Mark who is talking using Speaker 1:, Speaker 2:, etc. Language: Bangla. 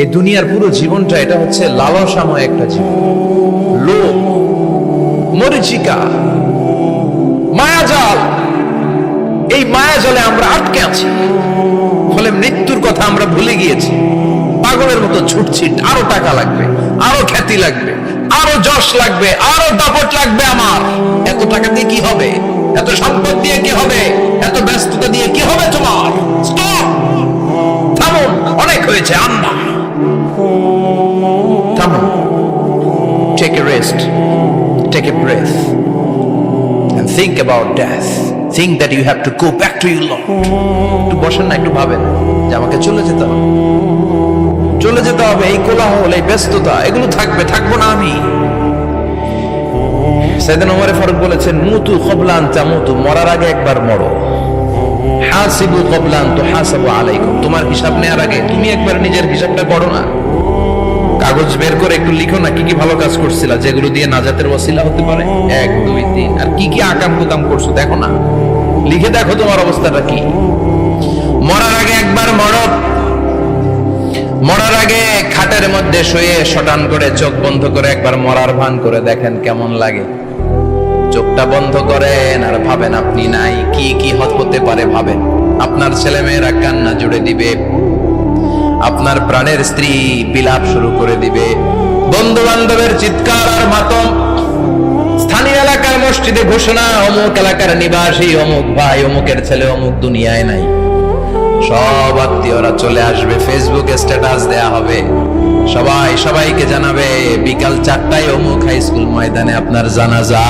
Speaker 1: এই দুনিয়ার পুরো জীবনটা এটা হচ্ছে লালসাময় একটা জীবন, লোভ, মরিচিকা, মায়াজাল। এই মায়াজালে আমরা আটকে আছি, ফলে মৃত্যুর কথা আমরা ভুলে গিয়েছি। পাগলের মতো ছুটছি, আরো টাকা লাগবে, আরো খ্যাতি লাগবে, আরো যশ লাগবে, আরো দাপট লাগবে। আমার এত টাকা দিয়ে কি হবে? এত সম্পদ দিয়ে কি হবে? এত ব্যস্ততা দিয়ে কি হবে? তোমার স্টপ, থামুন, অনেক হয়েছে। আন্না, থামুন, take a rest, take a breath and think about death. Think that you have to go back to your Lord. একটু বসেন না, একটু ভাবেন যে আমাকে চলে যেতে হবে, চলে যেতে হবে। এই কোলাহল, এই ব্যস্ততা, এগুলো থাকবে, থাকবো না আমি। সাইয়েদনা ওমর ফারুক বলেছেন, মুতু ক্বাবলা আন তামুতু, মরার আগে একবার মরো। হাসিবু ক্বাবলা আন তুহাসাবু আলাইকুম, তোমার হিসাব নেওয়ার আগে তুমি একবার নিজের হিসাবটা করো না। কাগজ বের করে একটু লিখো না, কি কি ভালো কাজ করছিলা, যেগুলো দিয়ে নাজাতের ওসিলা হতে পারে। 1 2 3, আর কি কি আকাম কুকাম করছো দেখো না, লিখে দেখো তোমার অবস্থাটা কি। মরার আগে একবার মরো। মরার আগে খাটের মধ্যে শুয়ে শটান করে চোখ বন্ধ করে একবার মরার ভান করে দেখেন কেমন লাগে। চোখটা বন্ধ করেন আর ভাবেন আপনি নাই, কি কি হতে পারে ভাবেন। আপনার ছেলেমেয়েরা কান্না জুড়ে দিবে, আপনার প্রাণের স্ত্রী বিলাপ শুরু করে দিবে, বন্ধু বান্ধবের চিৎকার আর মাতম, স্থানীয় এলাকার মসজিদে ঘোষণা, অমুক এলাকার নিবাসী অমুক ভাই অমুকের ছেলে অমুক দুনিয়ায় নাই। সব আত্মীয়রা চলে আসবে, ফেসবুকে স্ট্যাটাস দেয়া হবে, সবাই সবাইকে জানাবে বিকাল 4টায় অমুক হাই স্কুল ময়দানে আপনার জানাজা।